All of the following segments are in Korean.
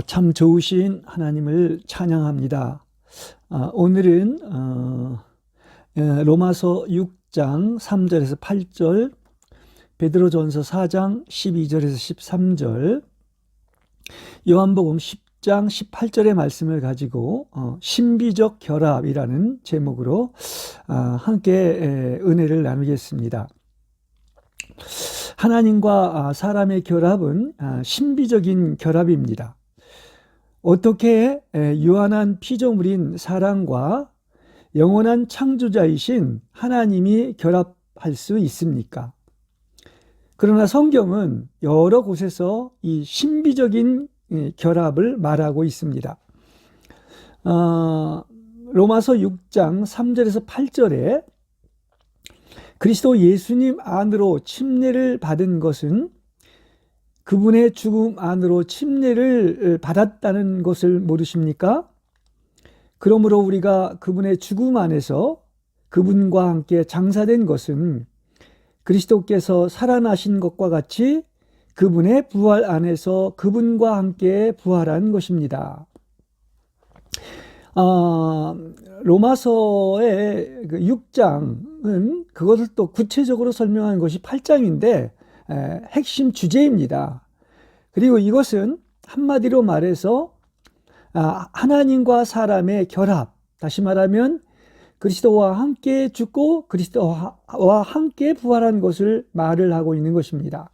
참 좋으신 하나님을 찬양합니다. 오늘은 로마서 6장 3절에서 8절, 베드로전서 4장 12절에서 13절, 요한복음 10장 18절의 말씀을 가지고 신비적 결합이라는 제목으로 함께 은혜를 나누겠습니다. 하나님과 사람의 결합은 신비적인 결합입니다. 어떻게 유한한 피조물인 사람과 영원한 창조자이신 하나님이 결합할 수 있습니까? 그러나 성경은 여러 곳에서 이 신비적인 결합을 말하고 있습니다. 로마서 6장 3절에서 8절에 그리스도 예수님 안으로 침례를 받은 것은 그분의 죽음 안으로 침례를 받았다는 것을 모르십니까? 그러므로 우리가 그분의 죽음 안에서 그분과 함께 장사된 것은 그리스도께서 살아나신 것과 같이 그분의 부활 안에서 그분과 함께 부활한 것입니다. 로마서의 6장은 그것을 또 구체적으로 설명한 것이 8장인데 핵심 주제입니다. 그리고 이것은 한마디로 말해서 하나님과 사람의 결합, 다시 말하면 그리스도와 함께 죽고 그리스도와 함께 부활한 것을 말을 하고 있는 것입니다.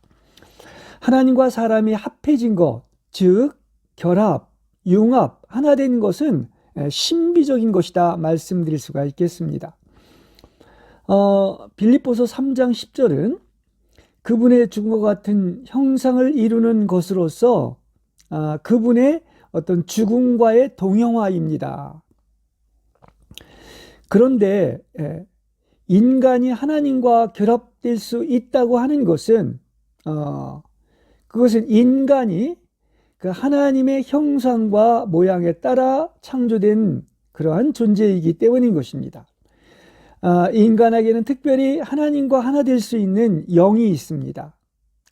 하나님과 사람이 합해진 것, 즉 결합, 융합, 하나 된 것은 신비적인 것이다 말씀드릴 수가 있겠습니다. 빌립보서 3장 10절은 그분의 죽음과 같은 형상을 이루는 것으로서 그분의 어떤 죽음과의 동형화입니다. 그런데 인간이 하나님과 결합될 수 있다고 하는 것은 그것은 인간이 그 하나님의 형상과 모양에 따라 창조된 그러한 존재이기 때문인 것입니다. 인간에게는 특별히 하나님과 하나 될 수 있는 영이 있습니다.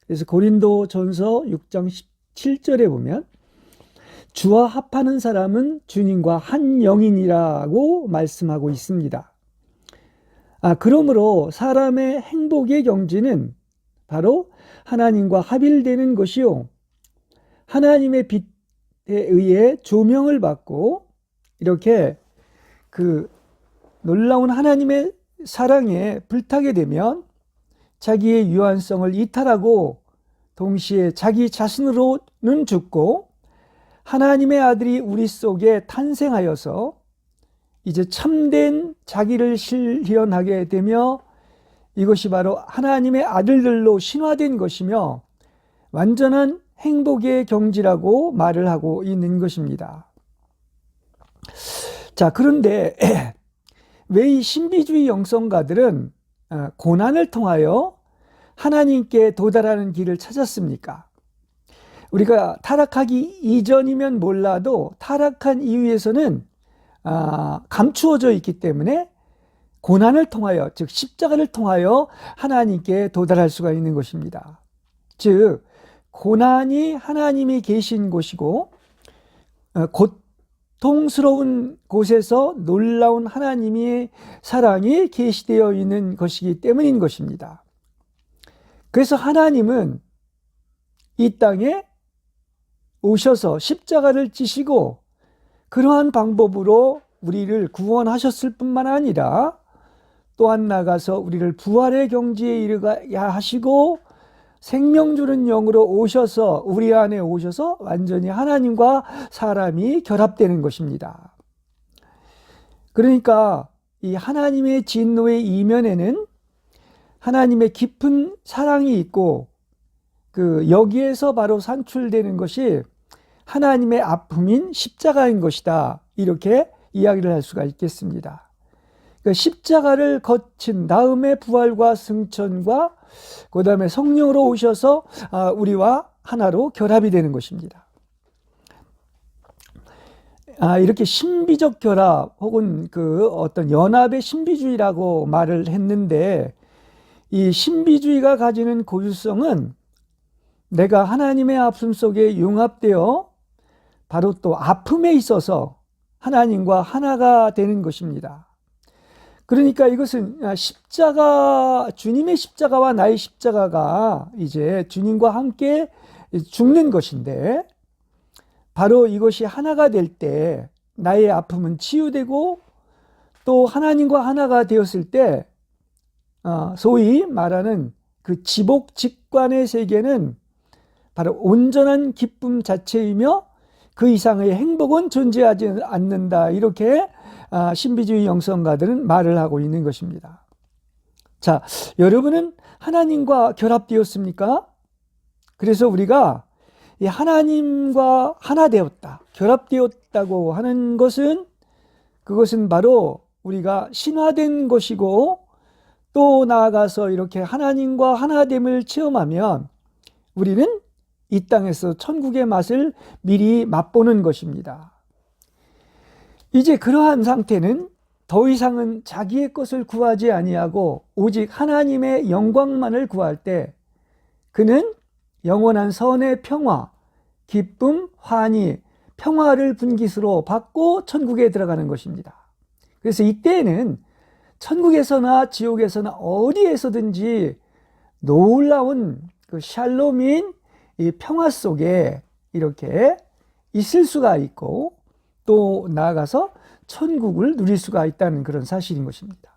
그래서 고린도전서 6장 17절에 보면 주와 합하는 사람은 주님과 한 영이니라고 말씀하고 있습니다. 그러므로 사람의 행복의 경지는 바로 하나님과 합일되는 것이요, 하나님의 빛에 의해 조명을 받고 이렇게 그 놀라운 하나님의 사랑에 불타게 되면 자기의 유한성을 이탈하고 동시에 자기 자신으로는 죽고 하나님의 아들이 우리 속에 탄생하여서 이제 참된 자기를 실현하게 되며 이것이 바로 하나님의 아들들로 신화된 것이며 완전한 행복의 경지라고 말을 하고 있는 것입니다. 자, 그런데 왜 이 신비주의 영성가들은 고난을 통하여 하나님께 도달하는 길을 찾았습니까? 우리가 타락하기 이전이면 몰라도 타락한 이후에서는 감추어져 있기 때문에 고난을 통하여, 즉 십자가를 통하여 하나님께 도달할 수가 있는 것입니다. 즉 고난이 하나님이 계신 곳이고 고통스러운 곳에서 놀라운 하나님의 사랑이 계시되어 있는 것이기 때문인 것입니다. 그래서 하나님은 이 땅에 오셔서 십자가를 지시고 그러한 방법으로 우리를 구원하셨을 뿐만 아니라 또한 나가서 우리를 부활의 경지에 이르게 하시고 생명 주는 영으로 오셔서 우리 안에 오셔서 완전히 하나님과 사람이 결합되는 것입니다. 그러니까 이 하나님의 진노의 이면에는 하나님의 깊은 사랑이 있고 여기에서 바로 산출되는 것이 하나님의 아픔인 십자가인 것이다, 이렇게 이야기를 할 수가 있겠습니다. 십자가를 거친 다음에 부활과 승천과 그 다음에 성령으로 오셔서 우리와 하나로 결합이 되는 것입니다. 이렇게 신비적 결합 혹은 어떤 연합의 신비주의라고 말을 했는데, 이 신비주의가 가지는 고유성은 내가 하나님의 아픔 속에 융합되어 바로 또 아픔에 있어서 하나님과 하나가 되는 것입니다. 그러니까 이것은 주님의 십자가와 나의 십자가가 이제 주님과 함께 죽는 것인데, 바로 이것이 하나가 될 때 나의 아픔은 치유되고, 또 하나님과 하나가 되었을 때 소위 말하는 그 지복직관의 세계는 바로 온전한 기쁨 자체이며 그 이상의 행복은 존재하지 않는다. 이렇게 신비주의 영성가들은 말을 하고 있는 것입니다. 자, 여러분은 하나님과 결합되었습니까? 그래서 우리가 이 하나님과 하나 되었다, 결합되었다고 하는 것은, 그것은 바로 우리가 신화된 것이고, 또 나아가서 이렇게 하나님과 하나됨을 체험하면 우리는 이 땅에서 천국의 맛을 미리 맛보는 것입니다. 이제 그러한 상태는 더 이상은 자기의 것을 구하지 아니하고 오직 하나님의 영광만을 구할 때 그는 영원한 선의 평화, 기쁨, 환희, 평화를 분깃으로 받고 천국에 들어가는 것입니다. 그래서 이때에는 천국에서나 지옥에서나 어디에서든지 놀라운 그 샬롬인 이 평화 속에 이렇게 있을 수가 있고, 또 나아가서 천국을 누릴 수가 있다는 그런 사실인 것입니다.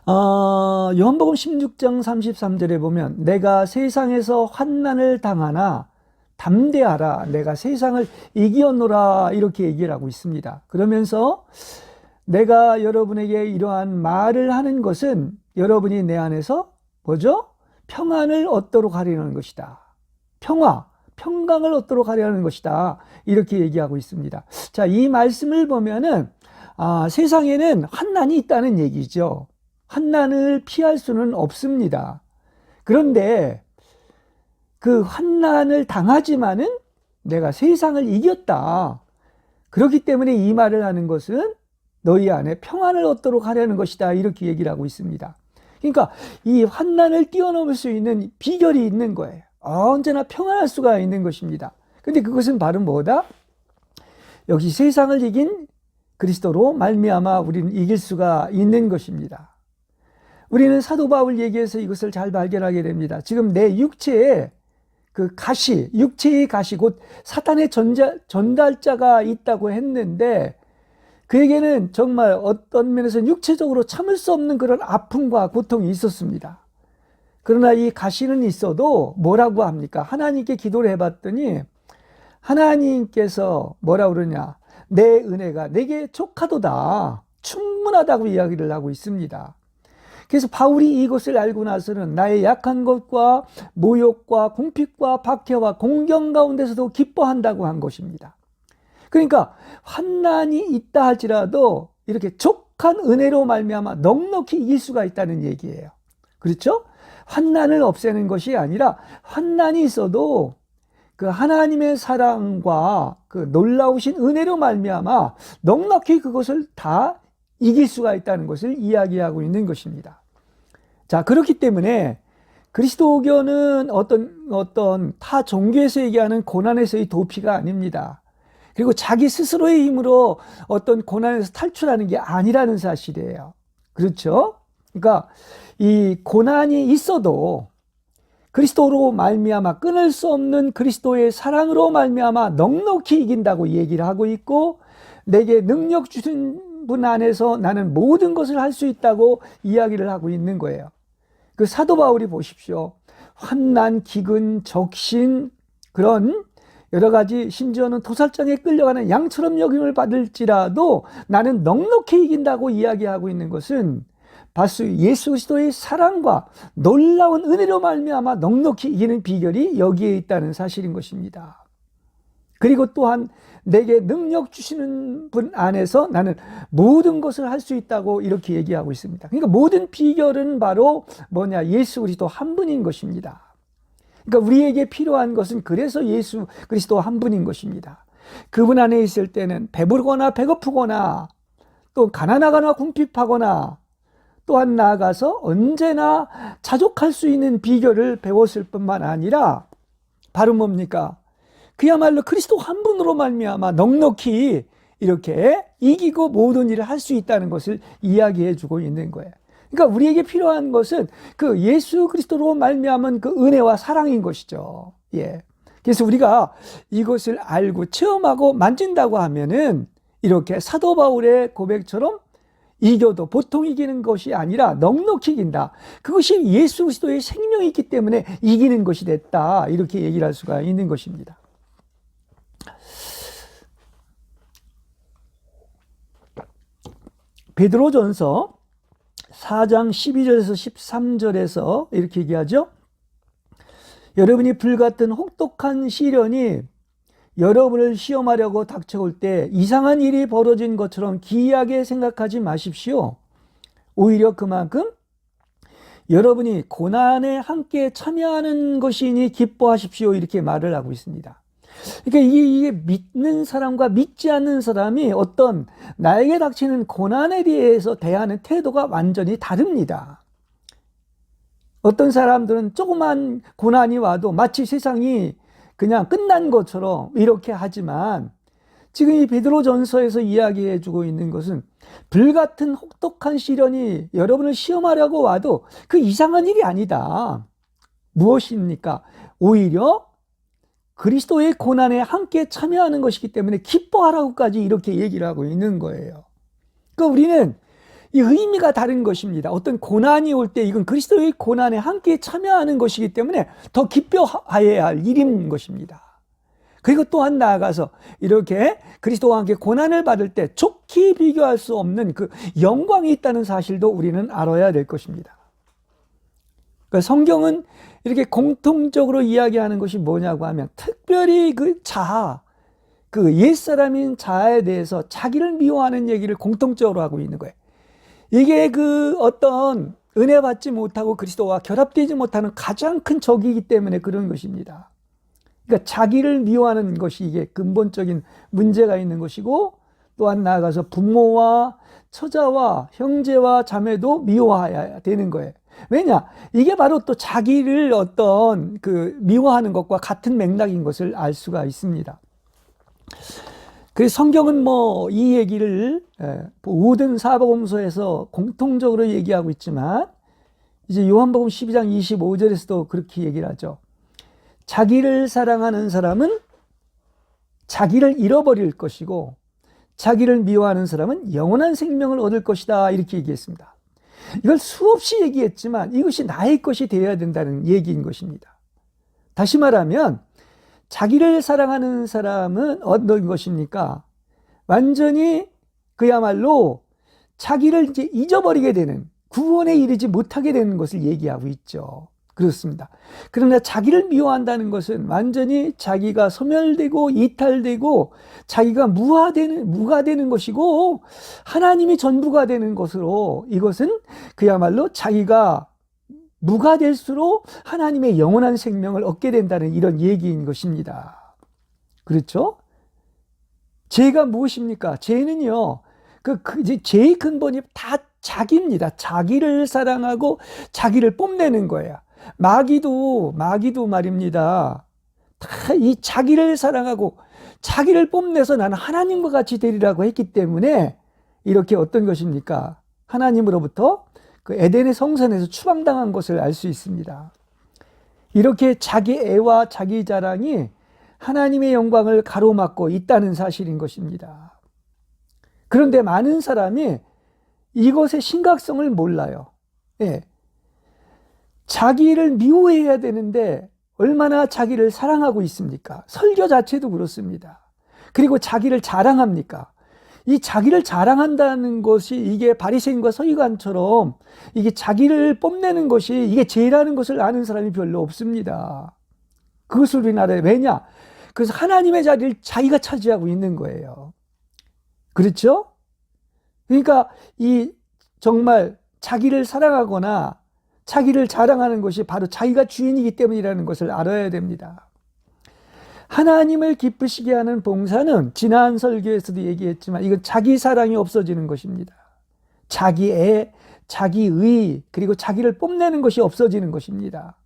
요한복음 16장 33절에 보면 내가 세상에서 환난을 당하나 담대하라, 내가 세상을 이기었노라, 이렇게 얘기를 하고 있습니다. 그러면서 내가 여러분에게 이러한 말을 하는 것은 여러분이 내 안에서 뭐죠? 평안을 얻도록 하려는 것이다. 평강을 얻도록 하려는 것이다. 이렇게 얘기하고 있습니다. 자, 이 말씀을 보면은 세상에는 환난이 있다는 얘기죠. 환난을 피할 수는 없습니다. 그런데 그 환난을 당하지만은 내가 세상을 이겼다. 그렇기 때문에 이 말을 하는 것은 너희 안에 평안을 얻도록 하려는 것이다. 이렇게 얘기를 하고 있습니다. 그러니까 이 환난을 뛰어넘을 수 있는 비결이 있는 거예요. 언제나 평안할 수가 있는 것입니다. 근데 그것은 바로 뭐다? 역시 세상을 이긴 그리스도로 말미암아 우리는 이길 수가 있는 것입니다. 우리는 사도 바울 얘기에서 이것을 잘 발견하게 됩니다. 지금 내 육체에 그 가시, 육체의 가시, 곧 사탄의 전달자가 있다고 했는데, 그에게는 정말 어떤 면에서 육체적으로 참을 수 없는 그런 아픔과 고통이 있었습니다. 그러나 이 가시는 있어도 뭐라고 합니까? 하나님께 기도를 해봤더니 하나님께서 뭐라 그러냐? 내 은혜가 내게 족하도다, 충분하다고 이야기를 하고 있습니다. 그래서 바울이 이것을 알고 나서는 나의 약한 것과 모욕과 궁핍과 박해와 공경 가운데서도 기뻐한다고 한 것입니다. 그러니까 환난이 있다 할지라도 이렇게 족한 은혜로 말미암아 넉넉히 이길 수가 있다는 얘기예요. 그렇죠? 환난을 없애는 것이 아니라 환난이 있어도 그 하나님의 사랑과 그 놀라우신 은혜로 말미암아 넉넉히 그것을 다 이길 수가 있다는 것을 이야기하고 있는 것입니다. 자, 그렇기 때문에 그리스도교는 어떤 타 종교에서 얘기하는 고난에서의 도피가 아닙니다. 그리고 자기 스스로의 힘으로 어떤 고난에서 탈출하는 게 아니라는 사실이에요. 그렇죠? 그러니까 이 고난이 있어도 그리스도로 말미암아 끊을 수 없는 그리스도의 사랑으로 말미암아 넉넉히 이긴다고 얘기를 하고 있고, 내게 능력 주신 분 안에서 나는 모든 것을 할 수 있다고 이야기를 하고 있는 거예요. 그 사도 바울이 보십시오. 환난, 기근, 적신, 그런 여러 가지, 심지어는 도살장에 끌려가는 양처럼 여김을 받을지라도 나는 넉넉히 이긴다고 이야기하고 있는 것은 바로 예수 그리스도의 사랑과 놀라운 은혜로 말미암아 넉넉히 이기는 비결이 여기에 있다는 사실인 것입니다. 그리고 또한 내게 능력 주시는 분 안에서 나는 모든 것을 할 수 있다고 이렇게 얘기하고 있습니다. 그러니까 모든 비결은 바로 뭐냐? 예수 그리스도 한 분인 것입니다. 그러니까 우리에게 필요한 것은 그래서 예수 그리스도 한 분인 것입니다. 그분 안에 있을 때는 배부르거나 배고프거나 또 가난하거나 궁핍하거나 또한 나아가서 언제나 자족할 수 있는 비결을 배웠을 뿐만 아니라 바로 뭡니까? 그야말로 그리스도 한 분으로 말미암아 넉넉히 이렇게 이기고 모든 일을 할 수 있다는 것을 이야기해 주고 있는 거예요. 그러니까 우리에게 필요한 것은 그 예수 그리스도로 말미암은 그 은혜와 사랑인 것이죠. 예. 그래서 우리가 이것을 알고 체험하고 만진다고 하면은 이렇게 사도 바울의 고백처럼 이겨도 보통 이기는 것이 아니라 넉넉히 이긴다. 그것이 예수 그리스도의 생명이 있기 때문에 이기는 것이 됐다. 이렇게 얘기를 할 수가 있는 것입니다. 베드로전서 4장 12절에서 13절에서 이렇게 얘기하죠. 여러분이 불같은 혹독한 시련이 여러분을 시험하려고 닥쳐올 때 이상한 일이 벌어진 것처럼 기이하게 생각하지 마십시오. 오히려 그만큼 여러분이 고난에 함께 참여하는 것이니 기뻐하십시오. 이렇게 말을 하고 있습니다. 그러니까 이게 믿는 사람과 믿지 않는 사람이 어떤 나에게 닥치는 고난에 대해서 대하는 태도가 완전히 다릅니다. 어떤 사람들은 조그만 고난이 와도 마치 세상이 그냥 끝난 것처럼 이렇게 하지만 지금 이 베드로전서에서 이야기해 주고 있는 것은 불같은 혹독한 시련이 여러분을 시험하려고 와도 그 이상한 일이 아니다. 무엇입니까? 오히려 그리스도의 고난에 함께 참여하는 것이기 때문에 기뻐하라고까지 이렇게 얘기를 하고 있는 거예요. 그러니까 우리는 이 의미가 다른 것입니다. 어떤 고난이 올 때 이건 그리스도의 고난에 함께 참여하는 것이기 때문에 더 기뻐해야 할 일인 것입니다. 그리고 또한 나아가서 이렇게 그리스도와 함께 고난을 받을 때 좋게 비교할 수 없는 그 영광이 있다는 사실도 우리는 알아야 될 것입니다. 그러니까 성경은 이렇게 공통적으로 이야기하는 것이 뭐냐고 하면 특별히 그 자아, 그 옛사람인 자아에 대해서 자기를 미워하는 얘기를 공통적으로 하고 있는 거예요. 이게 그 어떤 은혜 받지 못하고 그리스도와 결합되지 못하는 가장 큰 적이기 때문에 그런 것입니다. 그러니까 자기를 미워하는 것이 이게 근본적인 문제가 있는 것이고 또한 나아가서 부모와 처자와 형제와 자매도 미워해야 되는 거예요. 왜냐? 이게 바로 또 자기를 어떤 그 미워하는 것과 같은 맥락인 것을 알 수가 있습니다. 그래서 성경은 뭐 이 얘기를 모든 사복음서에서 공통적으로 얘기하고 있지만 이제 요한복음 12장 25절에서도 그렇게 얘기를 하죠. 자기를 사랑하는 사람은 자기를 잃어버릴 것이고 자기를 미워하는 사람은 영원한 생명을 얻을 것이다. 이렇게 얘기했습니다. 이걸 수없이 얘기했지만 이것이 나의 것이 되어야 된다는 얘기인 것입니다. 다시 말하면 자기를 사랑하는 사람은 어떤 것입니까? 완전히 그야말로 자기를 이제 잊어버리게 되는, 구원에 이르지 못하게 되는 것을 얘기하고 있죠. 그렇습니다. 그러나 자기를 미워한다는 것은 완전히 자기가 소멸되고 이탈되고 자기가 무가 되는 것이고 하나님이 전부가 되는 것으로 이것은 그야말로 자기가 무가 될수록 하나님의 영원한 생명을 얻게 된다는 이런 얘기인 것입니다. 그렇죠? 죄가 무엇입니까? 죄는요, 죄의 근본이 다 자기입니다. 자기를 사랑하고 자기를 뽐내는 거예요. 마귀도 말입니다. 다 이 자기를 사랑하고 자기를 뽐내서 나는 하나님과 같이 되리라고 했기 때문에 이렇게 어떤 것입니까? 하나님으로부터 그 에덴의 성전에서 추방당한 것을 알 수 있습니다. 이렇게 자기 애와 자기 자랑이 하나님의 영광을 가로막고 있다는 사실인 것입니다. 그런데 많은 사람이 이것의 심각성을 몰라요. 예. 자기를 미워해야 되는데 얼마나 자기를 사랑하고 있습니까? 설교 자체도 그렇습니다. 그리고 자기를 자랑합니까? 이 자기를 자랑한다는 것이 이게 바리새인과 서기관처럼 이게 자기를 뽐내는 것이 이게 죄라는 것을 아는 사람이 별로 없습니다. 그것을 우리나라에 왜냐? 그래서 하나님의 자리를 자기가 차지하고 있는 거예요. 그렇죠? 그러니까 이 정말 자기를 사랑하거나 자기를 자랑하는 것이 바로 자기가 주인이기 때문이라는 것을 알아야 됩니다. 하나님을 기쁘시게 하는 봉사는 지난 설교에서도 얘기했지만 이건 자기 사랑이 없어지는 것입니다. 자기 애, 자기 의, 그리고 자기를 뽐내는 것이 없어지는 것입니다.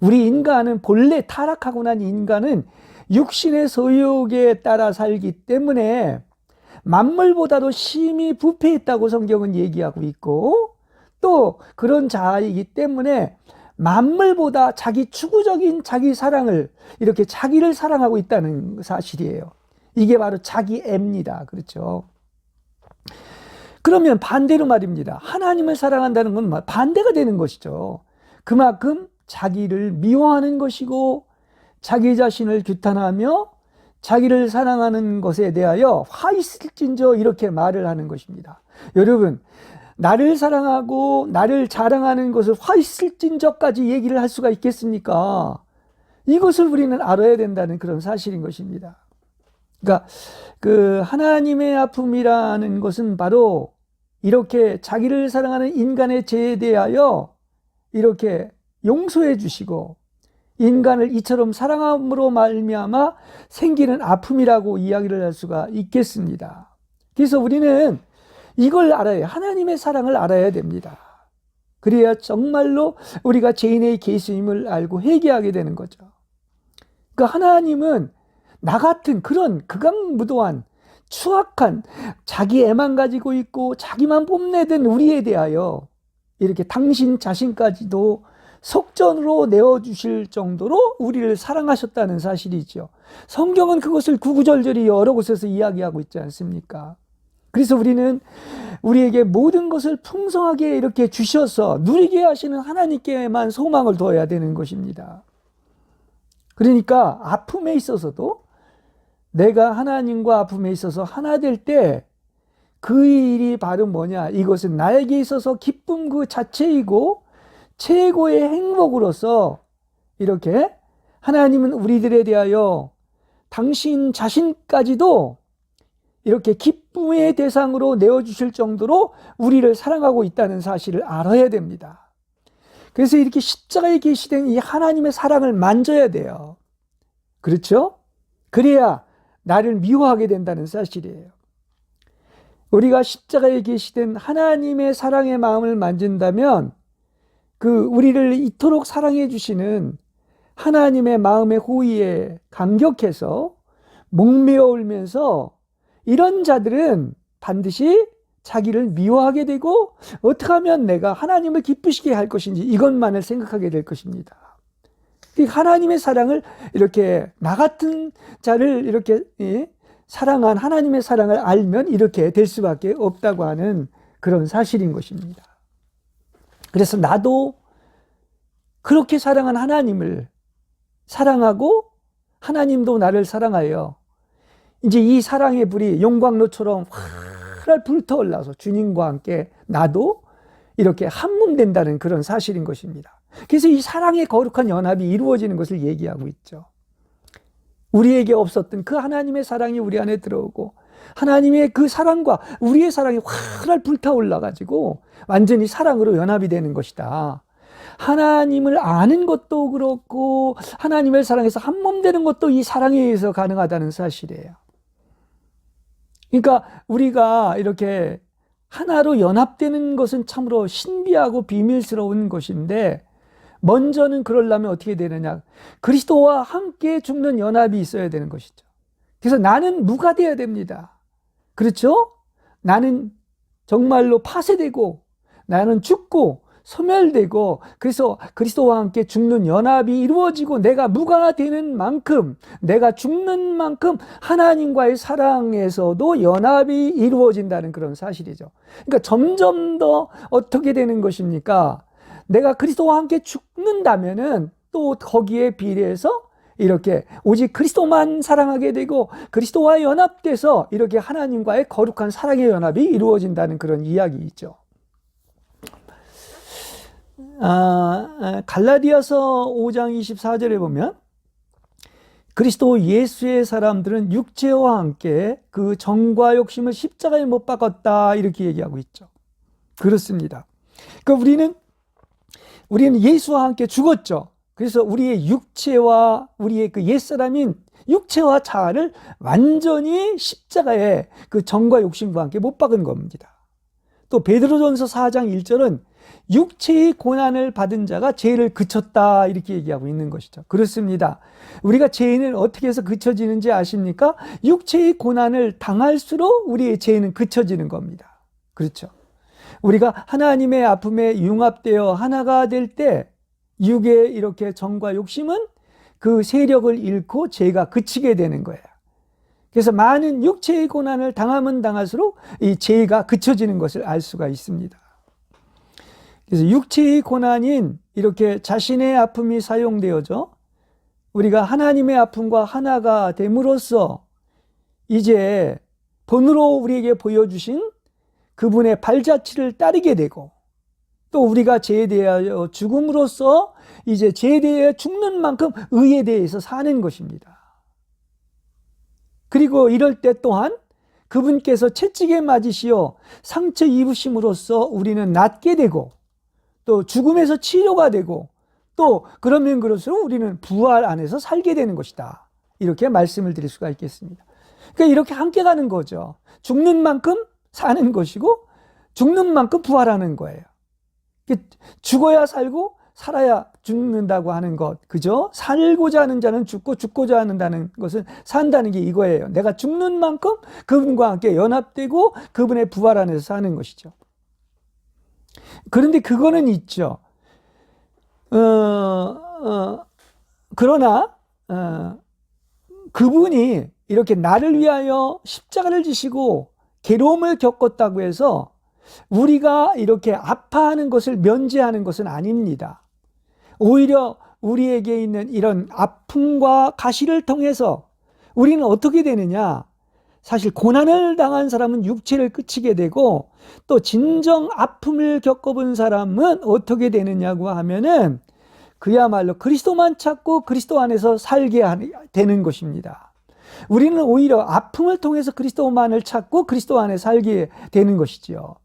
우리 인간은 본래 타락하고 난 인간은 육신의 소욕에 따라 살기 때문에 만물보다도 심히 부패했다고 성경은 얘기하고 있고, 또 그런 자이기 때문에 만물보다 자기 추구적인 자기 사랑을, 이렇게 자기를 사랑하고 있다는 사실이에요. 이게 바로 자기애입니다. 그렇죠? 그러면 반대로 말입니다. 하나님을 사랑한다는 건 반대가 되는 것이죠. 그만큼 자기를 미워하는 것이고, 자기 자신을 규탄하며 자기를 사랑하는 것에 대하여 화 있을진저 이렇게 말을 하는 것입니다. 여러분, 나를 사랑하고 나를 자랑하는 것을 화 있을진저까지 얘기를 할 수가 있겠습니까? 이것을 우리는 알아야 된다는 그런 사실인 것입니다. 그러니까 그 하나님의 아픔이라는 것은 바로 이렇게 자기를 사랑하는 인간의 죄에 대하여 이렇게 용서해 주시고 인간을 이처럼 사랑함으로 말미암아 생기는 아픔이라고 이야기를 할 수가 있겠습니다. 그래서 우리는 이걸 알아야, 하나님의 사랑을 알아야 됩니다. 그래야 정말로 우리가 죄인의 계수임을 알고 회개하게 되는 거죠. 그러니까 하나님은 나 같은 그런 극악무도한 추악한 자기 애만 가지고 있고 자기만 뽐내던 우리에 대하여 이렇게 당신 자신까지도 속전으로 내어주실 정도로 우리를 사랑하셨다는 사실이죠. 성경은 그것을 구구절절히 여러 곳에서 이야기하고 있지 않습니까? 그래서 우리는 우리에게 모든 것을 풍성하게 이렇게 주셔서 누리게 하시는 하나님께만 소망을 둬야 되는 것입니다. 그러니까 아픔에 있어서도 내가 하나님과 아픔에 있어서 하나 될 때 그 일이 바로 뭐냐? 이것은 나에게 있어서 기쁨 그 자체이고 최고의 행복으로서 이렇게 하나님은 우리들에 대하여 당신 자신까지도 이렇게 기쁨의 대상으로 내어주실 정도로 우리를 사랑하고 있다는 사실을 알아야 됩니다. 그래서 이렇게 십자가에 계시된 이 하나님의 사랑을 만져야 돼요. 그렇죠? 그래야 나를 미워하게 된다는 사실이에요. 우리가 십자가에 계시된 하나님의 사랑의 마음을 만진다면 그 우리를 이토록 사랑해 주시는 하나님의 마음의 호의에 감격해서 목매어 울면서 이런 자들은 반드시 자기를 미워하게 되고 어떻게 하면 내가 하나님을 기쁘시게 할 것인지 이것만을 생각하게 될 것입니다. 하나님의 사랑을 이렇게 나 같은 자를 이렇게 사랑한 하나님의 사랑을 알면 이렇게 될 수밖에 없다고 하는 그런 사실인 것입니다. 그래서 나도 그렇게 사랑한 하나님을 사랑하고 하나님도 나를 사랑하여 이제 이 사랑의 불이 용광로처럼 활활 불타올라서 주님과 함께 나도 이렇게 한몸 된다는 그런 사실인 것입니다. 그래서 이 사랑의 거룩한 연합이 이루어지는 것을 얘기하고 있죠. 우리에게 없었던 그 하나님의 사랑이 우리 안에 들어오고 하나님의 그 사랑과 우리의 사랑이 활활 불타올라가지고 완전히 사랑으로 연합이 되는 것이다. 하나님을 아는 것도 그렇고 하나님을 사랑해서 한몸 되는 것도 이 사랑에 의해서 가능하다는 사실이에요. 그러니까 우리가 이렇게 하나로 연합되는 것은 참으로 신비하고 비밀스러운 것인데 먼저는 그러려면 어떻게 되느냐? 그리스도와 함께 죽는 연합이 있어야 되는 것이죠. 그래서 나는 무가 되어야 됩니다. 그렇죠? 나는 정말로 파쇄되고 나는 죽고 소멸되고 그래서 그리스도와 함께 죽는 연합이 이루어지고 내가 무가 되는 만큼 내가 죽는 만큼 하나님과의 사랑에서도 연합이 이루어진다는 그런 사실이죠. 그러니까 점점 더 어떻게 되는 것입니까? 내가 그리스도와 함께 죽는다면은 또 거기에 비례해서 이렇게 오직 그리스도만 사랑하게 되고 그리스도와 연합돼서 이렇게 하나님과의 거룩한 사랑의 연합이 이루어진다는 그런 이야기이죠. 갈라디아서 5장 24절에 보면 그리스도 예수의 사람들은 육체와 함께 그 정과 욕심을 십자가에 못 박았다 이렇게 얘기하고 있죠. 그렇습니다. 그러니까 우리는 예수와 함께 죽었죠. 그래서 우리의 육체와 우리의 그 옛사람인 육체와 자아를 완전히 십자가에 그 정과 욕심과 함께 못 박은 겁니다. 또 베드로전서 4장 1절은 육체의 고난을 받은 자가 죄를 그쳤다 이렇게 얘기하고 있는 것이죠. 그렇습니다. 우리가 죄는 어떻게 해서 그쳐지는지 아십니까? 육체의 고난을 당할수록 우리의 죄는 그쳐지는 겁니다. 그렇죠. 우리가 하나님의 아픔에 융합되어 하나가 될 때 육의 이렇게 정과 욕심은 그 세력을 잃고 죄가 그치게 되는 거예요. 그래서 많은 육체의 고난을 당하면 당할수록 이 죄가 그쳐지는 것을 알 수가 있습니다. 그래서 육체의 고난인 이렇게 자신의 아픔이 사용되어져 우리가 하나님의 아픔과 하나가 됨으로써 이제 본으로 우리에게 보여주신 그분의 발자취를 따르게 되고 또 우리가 죄에 대하여 죽음으로써 이제 죄에 대해 죽는 만큼 의에 대해서 사는 것입니다. 그리고 이럴 때 또한 그분께서 채찍에 맞으시어 상처 입으심으로써 우리는 낫게 되고 또 죽음에서 치료가 되고 또 그러면 그럴수록 우리는 부활 안에서 살게 되는 것이다. 이렇게 말씀을 드릴 수가 있겠습니다. 그러니까 이렇게 함께 가는 거죠. 죽는 만큼 사는 것이고 죽는 만큼 부활하는 거예요. 죽어야 살고 살아야 죽는다고 하는 것, 그죠? 살고자 하는 자는 죽고 죽고자 한다는 것은 산다는 게 이거예요. 내가 죽는 만큼 그분과 함께 연합되고 그분의 부활 안에서 사는 것이죠. 그런데 그거는 있죠. 그러나 그분이 이렇게 나를 위하여 십자가를 지시고 괴로움을 겪었다고 해서 우리가 이렇게 아파하는 것을 면제하는 것은 아닙니다. 오히려 우리에게 있는 이런 아픔과 가시를 통해서 우리는 어떻게 되느냐? 사실 고난을 당한 사람은 육체를 그치게 되고 또 진정 아픔을 겪어본 사람은 어떻게 되느냐고 하면은 그야말로 그리스도만 찾고 그리스도 안에서 살게 되는 것입니다. 우리는 오히려 아픔을 통해서 그리스도만을 찾고 그리스도 안에 살게 되는 것이지요.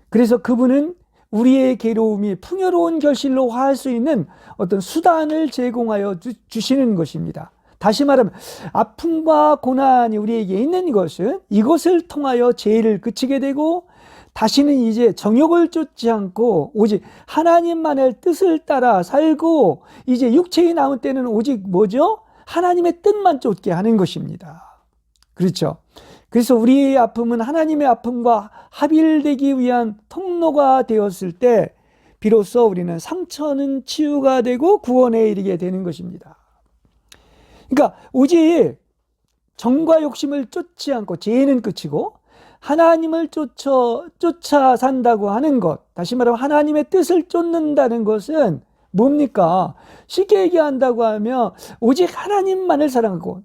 그래서 그분은 우리의 괴로움이 풍요로운 결실로 화할 수 있는 어떤 수단을 제공하여 주시는 것입니다. 다시 말하면 아픔과 고난이 우리에게 있는 것은 이것을 통하여 죄를 그치게 되고 다시는 이제 정욕을 쫓지 않고 오직 하나님만의 뜻을 따라 살고 이제 육체에 남은 때는 오직 뭐죠? 하나님의 뜻만 쫓게 하는 것입니다. 그렇죠. 그래서 우리의 아픔은 하나님의 아픔과 합일되기 위한 통로가 되었을 때 비로소 우리는 상처는 치유가 되고 구원에 이르게 되는 것입니다. 그러니까 오직 정과 욕심을 쫓지 않고 죄는 그치고 하나님을 쫓아 산다고 하는 것, 다시 말하면 하나님의 뜻을 쫓는다는 것은 뭡니까? 쉽게 얘기한다고 하면 오직 하나님만을 사랑하고,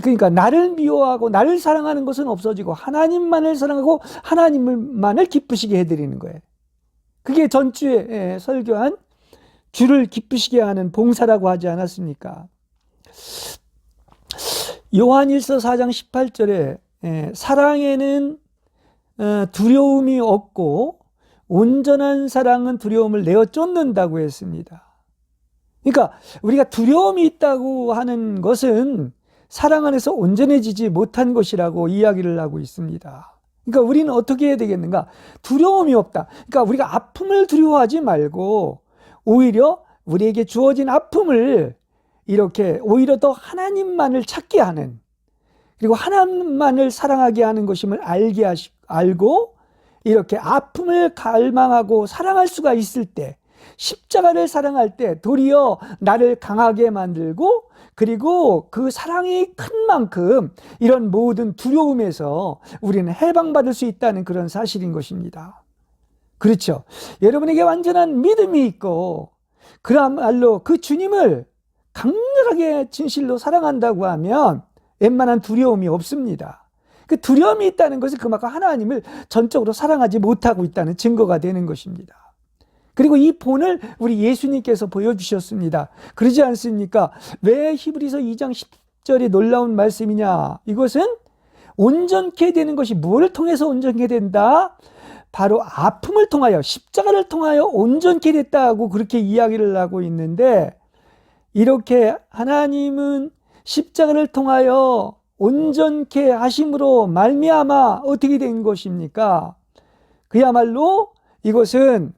그러니까 나를 미워하고 나를 사랑하는 것은 없어지고 하나님만을 사랑하고 하나님만을 기쁘시게 해드리는 거예요. 그게 전주에 설교한 주를 기쁘시게 하는 봉사라고 하지 않았습니까? 요한일서 4장 18절에 사랑에는 두려움이 없고 온전한 사랑은 두려움을 내어 쫓는다고 했습니다. 그러니까 우리가 두려움이 있다고 하는 것은 사랑 안에서 온전해지지 못한 것이라고 이야기를 하고 있습니다. 그러니까 우리는 어떻게 해야 되겠는가? 두려움이 없다. 그러니까 우리가 아픔을 두려워하지 말고 오히려 우리에게 주어진 아픔을 이렇게 오히려 더 하나님만을 찾게 하는, 그리고 하나님만을 사랑하게 하는 것임을 알고 이렇게 아픔을 갈망하고 사랑할 수가 있을 때, 십자가를 사랑할 때 도리어 나를 강하게 만들고 그리고 그 사랑이 큰 만큼 이런 모든 두려움에서 우리는 해방받을 수 있다는 그런 사실인 것입니다. 그렇죠. 여러분에게 완전한 믿음이 있고 그야말로 그 주님을 강렬하게 진실로 사랑한다고 하면 웬만한 두려움이 없습니다. 그 두려움이 있다는 것은 그만큼 하나님을 전적으로 사랑하지 못하고 있다는 증거가 되는 것입니다. 그리고 이 본을 우리 예수님께서 보여주셨습니다. 그러지 않습니까? 왜 히브리서 2장 10절이 놀라운 말씀이냐? 이것은 온전케 되는 것이 무엇을 통해서 온전케 된다? 바로 아픔을 통하여, 십자가를 통하여 온전케 됐다고 그렇게 이야기를 하고 있는데, 이렇게 하나님은 십자가를 통하여 온전케 하심으로 말미암아 어떻게 된 것입니까? 그야말로 이것은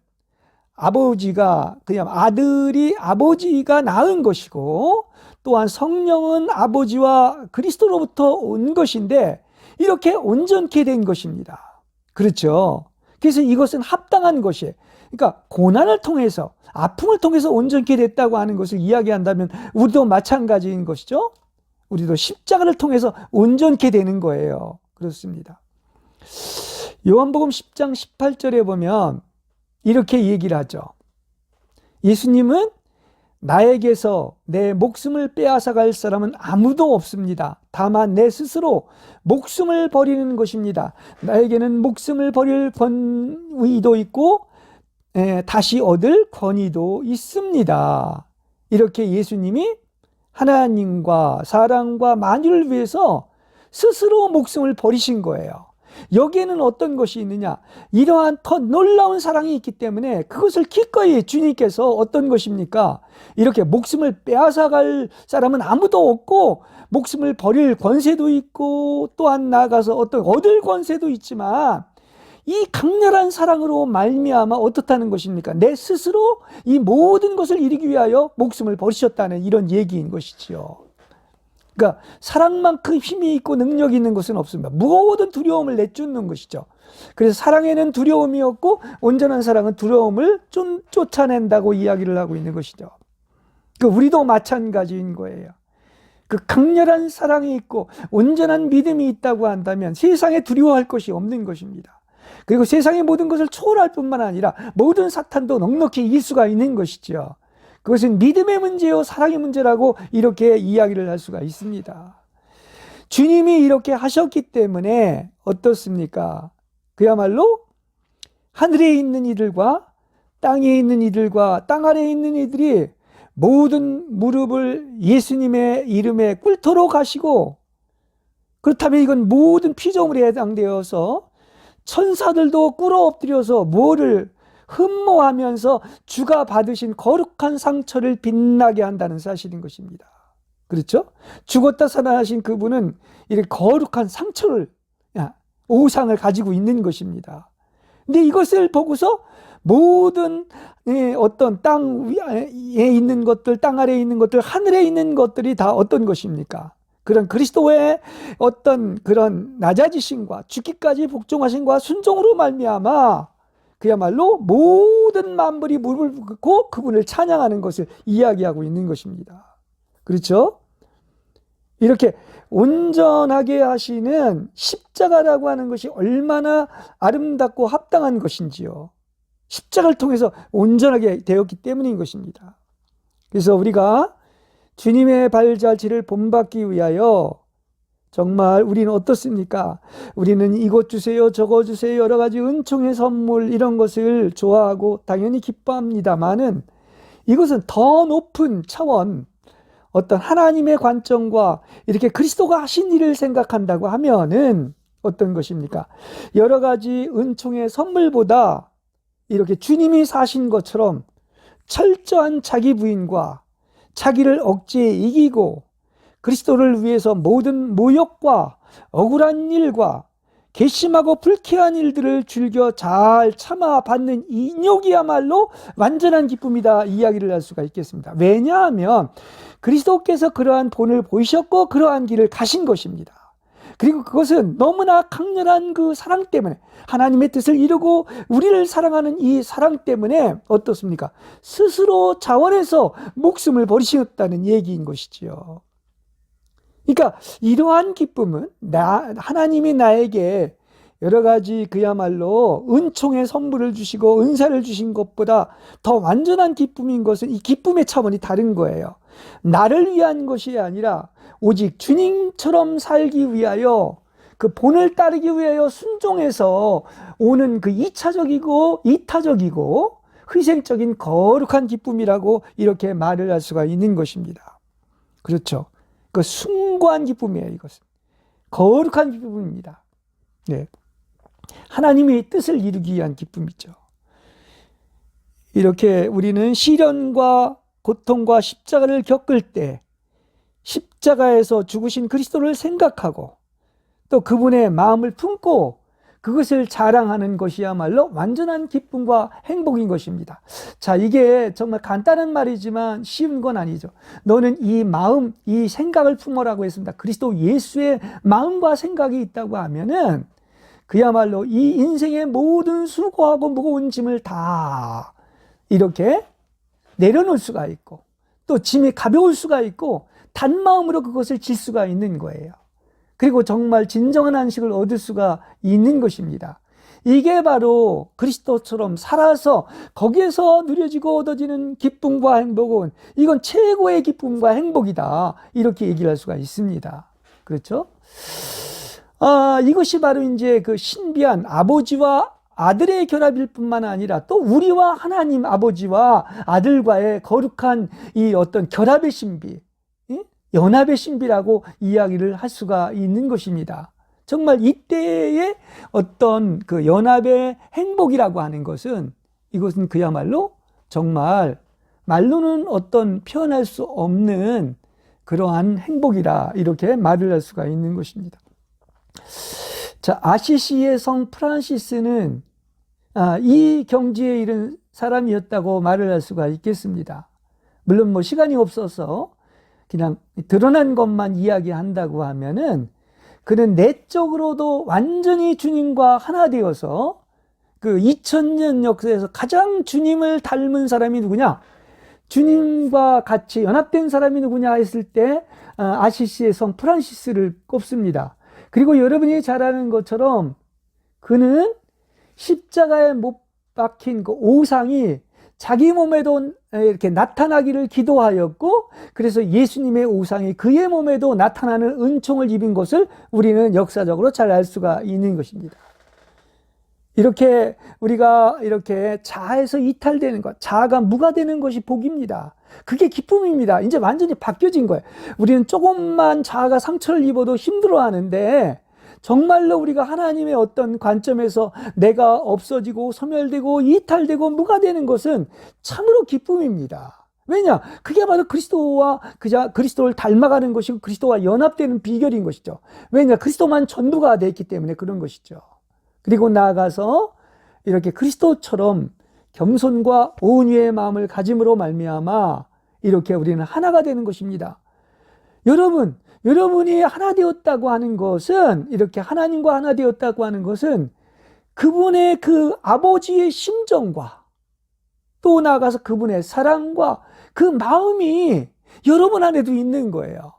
아버지가, 그냥 아들이 아버지가 낳은 것이고, 또한 성령은 아버지와 그리스도로부터 온 것인데, 이렇게 온전케 된 것입니다. 그렇죠. 그래서 이것은 합당한 것이에요. 그러니까 고난을 통해서, 아픔을 통해서 온전케 됐다고 하는 것을 이야기한다면 우리도 마찬가지인 것이죠. 우리도 십자가를 통해서 온전케 되는 거예요. 그렇습니다. 요한복음 10장 18절에 보면 이렇게 얘기를 하죠. 예수님은 나에게서 내 목숨을 빼앗아 갈 사람은 아무도 없습니다. 다만 내 스스로 목숨을 버리는 것입니다. 나에게는 목숨을 버릴 권위도 있고 다시 얻을 권위도 있습니다. 이렇게 예수님이 하나님과 사람과 만유를 위해서 스스로 목숨을 버리신 거예요. 여기에는 어떤 것이 있느냐? 이러한 더 놀라운 사랑이 있기 때문에 그것을 기꺼이 주님께서 어떤 것입니까? 이렇게 목숨을 빼앗아갈 사람은 아무도 없고 목숨을 버릴 권세도 있고 또한 나아가서 어떤 얻을 권세도 있지만 이 강렬한 사랑으로 말미암아 어떻다는 것입니까? 내 스스로 이 모든 것을 이루기 위하여 목숨을 버리셨다는 이런 얘기인 것이지요. 그러니까 사랑만큼 힘이 있고 능력이 있는 것은 없습니다. 모든 두려움을 내쫓는 것이죠. 그래서 사랑에는 두려움이 없고 온전한 사랑은 두려움을 좀 쫓아낸다고 이야기를 하고 있는 것이죠. 우리도 마찬가지인 거예요. 그 강렬한 사랑이 있고 온전한 믿음이 있다고 한다면 세상에 두려워할 것이 없는 것입니다. 그리고 세상의 모든 것을 초월할 뿐만 아니라 모든 사탄도 넉넉히 이길 수가 있는 것이죠. 그것은 믿음의 문제요 사랑의 문제라고 이렇게 이야기를 할 수가 있습니다. 주님이 이렇게 하셨기 때문에 어떻습니까? 그야말로 하늘에 있는 이들과 땅에 있는 이들과 땅 아래에 있는 이들이 모든 무릎을 예수님의 이름에 꿇도록 하시고, 그렇다면 이건 모든 피조물에 해당되어서 천사들도 꿇어 엎드려서 뭐를 흠모하면서 주가 받으신 거룩한 상처를 빛나게 한다는 사실인 것입니다. 그렇죠? 죽었다 살아나신 그분은 이렇게 거룩한 상처를, 오상을 가지고 있는 것입니다. 근데 이것을 보고서 모든 어떤 땅 위에 있는 것들, 땅 아래에 있는 것들, 하늘에 있는 것들이 다 어떤 것입니까? 그런 그리스도의 어떤 그런 낮아지심과 죽기까지 복종하심과 순종으로 말미암아 그야말로 모든 만물이 무릎을 꿇고 그분을 찬양하는 것을 이야기하고 있는 것입니다. 그렇죠? 이렇게 온전하게 하시는 십자가라고 하는 것이 얼마나 아름답고 합당한 것인지요. 십자가를 통해서 온전하게 되었기 때문인 것입니다. 그래서 우리가 주님의 발자취를 본받기 위하여 정말 우리는 어떻습니까? 우리는 이것 주세요, 저거 주세요, 여러 가지 은총의 선물 이런 것을 좋아하고 당연히 기뻐합니다만은 이것은 더 높은 차원, 어떤 하나님의 관점과 이렇게 그리스도가 하신 일을 생각한다고 하면은 어떤 것입니까? 여러 가지 은총의 선물보다 이렇게 주님이 사신 것처럼 철저한 자기 부인과 자기를 억지에 이기고 그리스도를 위해서 모든 모욕과 억울한 일과 괘씸하고 불쾌한 일들을 즐겨 잘 참아 받는 인욕이야말로 완전한 기쁨이다 이야기를 할 수가 있겠습니다. 왜냐하면 그리스도께서 그러한 본을 보이셨고 그러한 길을 가신 것입니다. 그리고 그것은 너무나 강렬한 그 사랑 때문에 하나님의 뜻을 이루고 우리를 사랑하는 이 사랑 때문에 어떻습니까? 스스로 자원해서 목숨을 버리셨다는 얘기인 것이지요. 그러니까 이러한 기쁨은 하나님이 나에게 여러 가지 그야말로 은총의 선물을 주시고 은사를 주신 것보다 더 완전한 기쁨인 것은 이 기쁨의 차원이 다른 거예요. 나를 위한 것이 아니라 오직 주님처럼 살기 위하여 그 본을 따르기 위하여 순종해서 오는 그 2차적이고 이타적이고 희생적인 거룩한 기쁨이라고 이렇게 말을 할 수가 있는 것입니다. 그렇죠. 그 숭고한 기쁨이에요. 이것은 거룩한 기쁨입니다. 네. 하나님의 뜻을 이루기 위한 기쁨이죠. 이렇게 우리는 시련과 고통과 십자가를 겪을 때 십자가에서 죽으신 그리스도를 생각하고 또 그분의 마음을 품고 그것을 자랑하는 것이야말로 완전한 기쁨과 행복인 것입니다. 자, 이게 정말 간단한 말이지만 쉬운 건 아니죠. 너는 이 마음, 이 생각을 품어라고 했습니다. 그리스도 예수의 마음과 생각이 있다고 하면은 그야말로 이 인생의 모든 수고하고 무거운 짐을 다 이렇게 내려놓을 수가 있고, 또 짐이 가벼울 수가 있고, 단마음으로 그것을 질 수가 있는 거예요. 그리고 정말 진정한 안식을 얻을 수가 있는 것입니다. 이게 바로 그리스도처럼 살아서 거기에서 누려지고 얻어지는 기쁨과 행복은, 이건 최고의 기쁨과 행복이다, 이렇게 얘기를 할 수가 있습니다. 그렇죠? 이것이 바로 이제 그 신비한 아버지와 아들의 결합일 뿐만 아니라 또 우리와 하나님 아버지와 아들과의 거룩한 이 어떤 결합의 신비, 연합의 신비라고 이야기를 할 수가 있는 것입니다. 정말 이때의 어떤 그 연합의 행복이라고 하는 것은, 이것은 그야말로 정말 말로는 어떤 표현할 수 없는 그러한 행복이라, 이렇게 말을 할 수가 있는 것입니다. 자, 아시시의 성 프란시스는 이 경지에 이른 사람이었다고 말을 할 수가 있겠습니다. 물론 뭐 시간이 없어서 그냥 드러난 것만 이야기한다고 하면은, 그는 내적으로도 완전히 주님과 하나 되어서 그 2000년 역사에서 가장 주님을 닮은 사람이 누구냐? 주님과 같이 연합된 사람이 누구냐 했을 때 아시시의 성 프란시스를 꼽습니다. 그리고 여러분이 잘 아는 것처럼 그는 십자가에 못 박힌 그 오상이 자기 몸에도 이렇게 나타나기를 기도하였고, 그래서 예수님의 오상이 그의 몸에도 나타나는 은총을 입은 것을 우리는 역사적으로 잘 알 수가 있는 것입니다. 이렇게 우리가 이렇게 자아에서 이탈되는 것, 자아가 무가 되는 것이 복입니다. 그게 기쁨입니다. 이제 완전히 바뀌어진 거예요. 우리는 조금만 자아가 상처를 입어도 힘들어하는데, 정말로 우리가 하나님의 어떤 관점에서 내가 없어지고 소멸되고 이탈되고 무가 되는 것은 참으로 기쁨입니다. 왜냐? 그게 바로 그리스도를 닮아가는 것이고 그리스도와 연합되는 비결인 것이죠. 왜냐? 그리스도만 전부가 되었기 때문에 그런 것이죠. 그리고 나아가서 이렇게 그리스도처럼 겸손과 온유의 마음을 가짐으로 말미암아 이렇게 우리는 하나가 되는 것입니다. 여러분이 하나 되었다고 하는 것은, 이렇게 하나님과 하나 되었다고 하는 것은 그분의 그 아버지의 심정과 또 나아가서 그분의 사랑과 그 마음이 여러분 안에도 있는 거예요.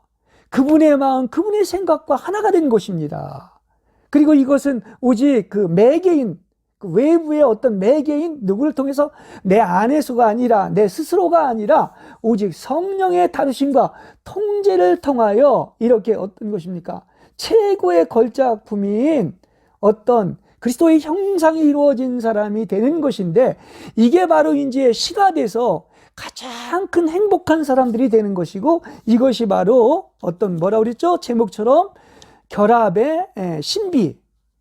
그분의 마음, 그분의 생각과 하나가 된 것입니다. 그리고 이것은 오직 그 매개인, 그 외부의 어떤 매개인 누구를 통해서 내 안에서가 아니라, 내 스스로가 아니라 오직 성령의 다루심과 통제를 통하여 이렇게 어떤 것입니까? 최고의 걸작품인 어떤 그리스도의 형상이 이루어진 사람이 되는 것인데, 이게 바로 이제 시가 돼서 가장 큰 행복한 사람들이 되는 것이고, 이것이 바로 어떤 뭐라 그랬죠? 제목처럼 결합의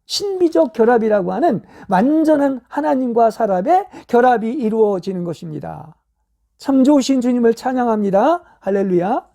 신비적 결합이라고 하는 완전한 하나님과 사람의 결합이 이루어지는 것입니다. 참 좋으신 주님을 찬양합니다. 할렐루야.